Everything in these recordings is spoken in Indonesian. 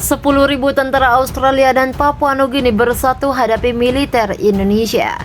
10.000 tentara Australia dan Papua Nugini bersatu hadapi militer Indonesia.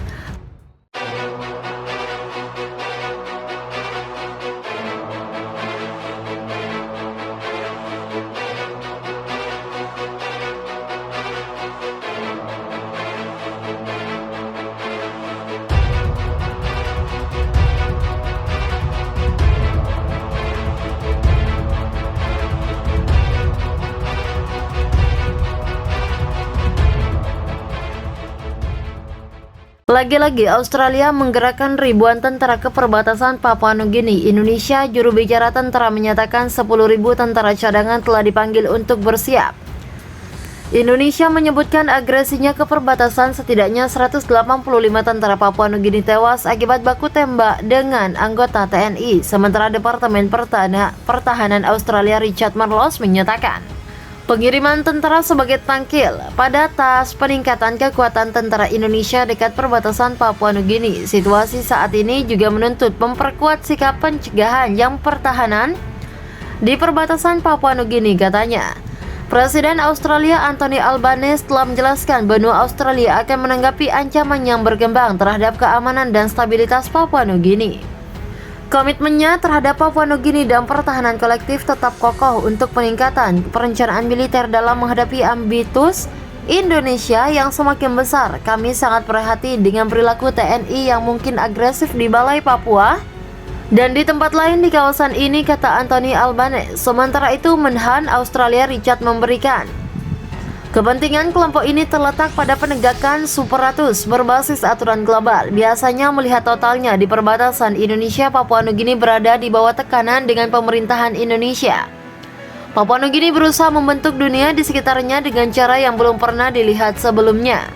Lagi-lagi Australia menggerakkan ribuan tentara ke perbatasan Papua Nugini. Indonesia, juru bicara tentara menyatakan 10.000 tentara cadangan telah dipanggil untuk bersiap. Indonesia menyebutkan agresinya ke perbatasan setidaknya 185 tentara Papua Nugini tewas akibat baku tembak dengan anggota TNI. Sementara Departemen Pertahanan Australia Richard Marles menyatakan pengiriman tentara sebagai tangkil pada atas peningkatan kekuatan tentara Indonesia dekat perbatasan Papua Nugini. Situasi saat ini juga menuntut memperkuat sikap pencegahan yang pertahanan di perbatasan Papua Nugini, katanya. Presiden Australia Anthony Albanese telah menjelaskan benua Australia akan menanggapi ancaman yang berkembang terhadap keamanan dan stabilitas Papua Nugini. Komitmennya terhadap Papua Nugini dan pertahanan kolektif tetap kokoh untuk peningkatan perencanaan militer dalam menghadapi ambitus Indonesia yang semakin besar. Kami sangat prihatin dengan perilaku TNI yang mungkin agresif di Balai Papua dan di tempat lain di kawasan ini, kata Anthony Albanese. Sementara itu, Menhan Australia Richard memberikan kepentingan kelompok ini terletak pada penegakan superatus berbasis aturan global. Biasanya melihat totalnya di perbatasan Indonesia, Papua Nugini berada di bawah tekanan dengan pemerintahan Indonesia. Papua Nugini berusaha membentuk dunia di sekitarnya dengan cara yang belum pernah dilihat sebelumnya.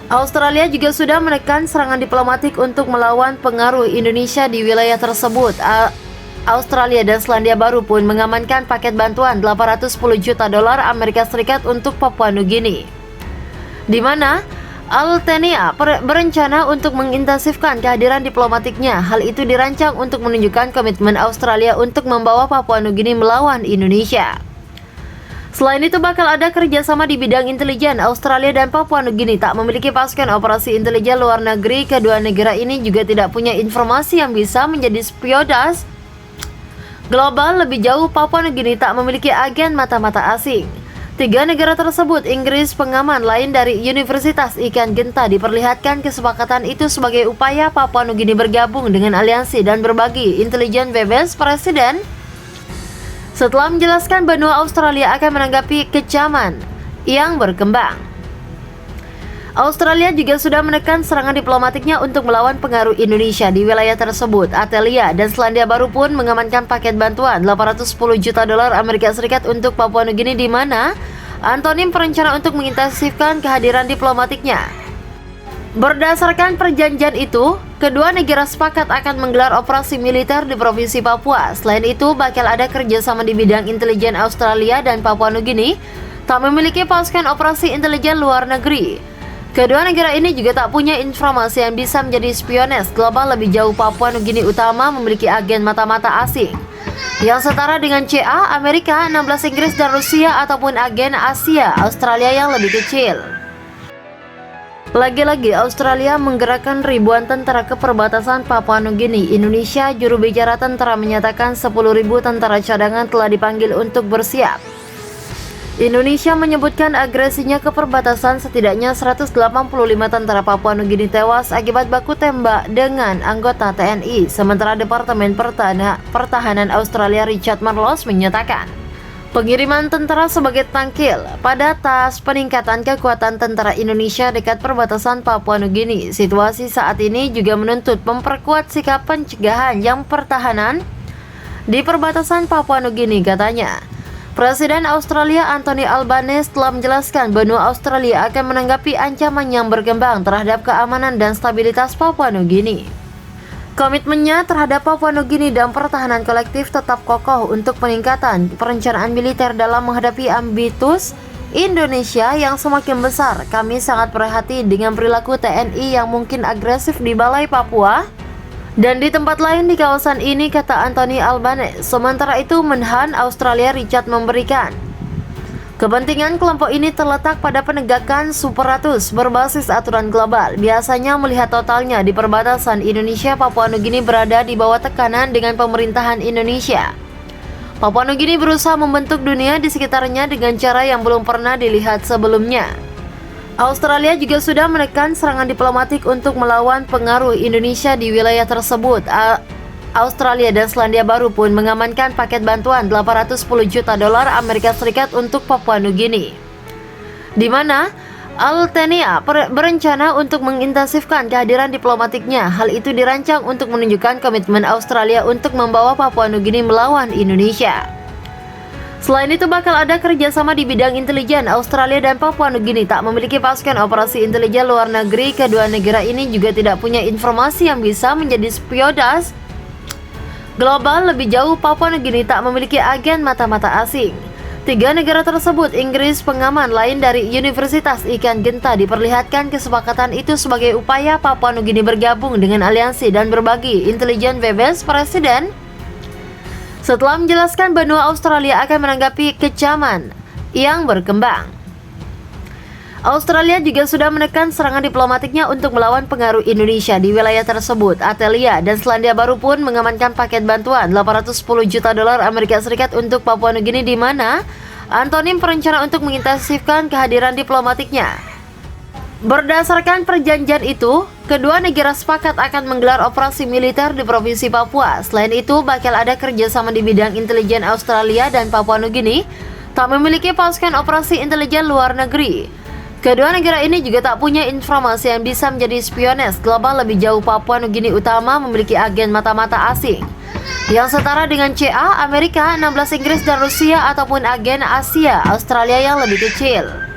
Australia juga sudah menekan serangan diplomatik untuk melawan pengaruh Indonesia di wilayah tersebut. Australia dan Selandia Baru pun mengamankan paket bantuan 810 juta dolar Amerika Serikat untuk Papua Nugini, di mana Althea berencana untuk mengintensifkan kehadiran diplomatiknya. Hal itu dirancang untuk menunjukkan komitmen Australia untuk membawa Papua Nugini melawan Indonesia. Selain itu, bakal ada kerjasama di bidang intelijen. Australia dan Papua Nugini tak memiliki pasukan operasi intelijen luar negeri. Kedua negara ini juga tidak punya informasi yang bisa menjadi spionase global. Lebih jauh, Papua Nugini tak memiliki agen mata-mata asing. Tiga negara tersebut, Inggris, pengaman lain dari Universitas Ikan Genta, diperlihatkan kesepakatan itu sebagai upaya Papua Nugini bergabung dengan aliansi dan berbagi intelijen bebas. Presiden setelah menjelaskan benua Australia akan menanggapi kecaman yang berkembang. Australia juga sudah menekan serangan diplomatiknya untuk melawan pengaruh Indonesia di wilayah tersebut. Althea dan Selandia Baru pun mengamankan paket bantuan 810 juta dolar Amerika Serikat untuk Papua Nugini, di mana Anthony berencana untuk mengintensifkan kehadiran diplomatiknya. Berdasarkan perjanjian itu, kedua negara sepakat akan menggelar operasi militer di Provinsi Papua. Selain itu, bakal ada kerjasama di bidang intelijen. Australia dan Papua Nugini tak memiliki pasukan operasi intelijen luar negeri. Kedua negara ini juga tak punya informasi yang bisa menjadi spionase global. Lebih jauh, Papua Nugini utama memiliki agen mata-mata asing yang setara dengan CA, Amerika, 16 Inggris dan Rusia, ataupun agen Asia, Australia yang lebih kecil. Lagi-lagi Australia menggerakkan ribuan tentara ke perbatasan Papua Nugini. Indonesia, juru bicara tentara menyatakan 10.000 tentara cadangan telah dipanggil untuk bersiap. Indonesia menyebutkan agresinya ke perbatasan setidaknya 185 tentara Papua Nugini tewas akibat baku tembak dengan anggota TNI. Sementara Departemen Pertahanan Australia Richard Marles menyatakan pengiriman tentara sebagai tangkil pada atas peningkatan kekuatan tentara Indonesia dekat perbatasan Papua Nugini. Situasi saat ini juga menuntut memperkuat sikap pencegahan yang pertahanan di perbatasan Papua Nugini, katanya. Presiden Australia Anthony Albanese telah menjelaskan benua Australia akan menanggapi ancaman yang berkembang terhadap keamanan dan stabilitas Papua Nugini. Komitmennya terhadap Papua Nugini dan pertahanan kolektif tetap kokoh untuk peningkatan perencanaan militer dalam menghadapi ambitus Indonesia yang semakin besar. Kami sangat prihatin dengan perilaku TNI yang mungkin agresif di Balai Papua dan di tempat lain di kawasan ini, kata Anthony Albanese. Sementara itu, Menhan Australia Richard memberikan Kepentingan kelompok ini terletak pada penegakan superatus berbasis aturan global, biasanya melihat totalnya di perbatasan Indonesia. Papua Nugini berada di bawah tekanan dengan pemerintahan Indonesia. Papua Nugini berusaha membentuk dunia di sekitarnya dengan cara yang belum pernah dilihat sebelumnya. Australia juga sudah menekan serangan diplomatik untuk melawan pengaruh Indonesia di wilayah tersebut. Australia dan Selandia Baru pun mengamankan paket bantuan 810 juta dolar Amerika Serikat untuk Papua Nugini, di mana Altenia berencana untuk mengintensifkan kehadiran diplomatiknya. Hal itu dirancang untuk menunjukkan komitmen Australia untuk membawa Papua Nugini melawan Indonesia. Selain itu, bakal ada kerjasama di bidang intelijen. Australia dan Papua Nugini tak memiliki pasukan operasi intelijen luar negeri. Kedua negara ini juga tidak punya informasi yang bisa menjadi spionase global. Lebih jauh, Papua Nugini tak memiliki agen mata-mata asing. Tiga negara tersebut, Inggris, pengaman lain dari Universitas Ikan Genta, diperlihatkan kesepakatan itu sebagai upaya Papua Nugini bergabung dengan aliansi dan berbagi intelijen bebas. Presiden setelah menjelaskan benua Australia akan menanggapi kecaman yang berkembang. Australia juga sudah menekan serangan diplomatiknya untuk melawan pengaruh Indonesia di wilayah tersebut. Altenia dan Selandia Baru pun mengamankan paket bantuan 810 juta dolar Amerika Serikat untuk Papua Nugini, di mana Antonim berencana untuk mengintensifkan kehadiran diplomatiknya. Berdasarkan perjanjian itu, kedua negara sepakat akan menggelar operasi militer di Provinsi Papua. Selain itu, bakal ada kerjasama di bidang intelijen. Australia dan Papua Nugini tak memiliki pasukan operasi intelijen luar negeri. Kedua negara ini juga tak punya informasi yang bisa menjadi spionase global. Lebih jauh, Papua Nugini utama memiliki agen mata-mata asing yang setara dengan CA, Amerika, 16 Inggris dan Rusia, ataupun agen Asia, Australia yang lebih kecil.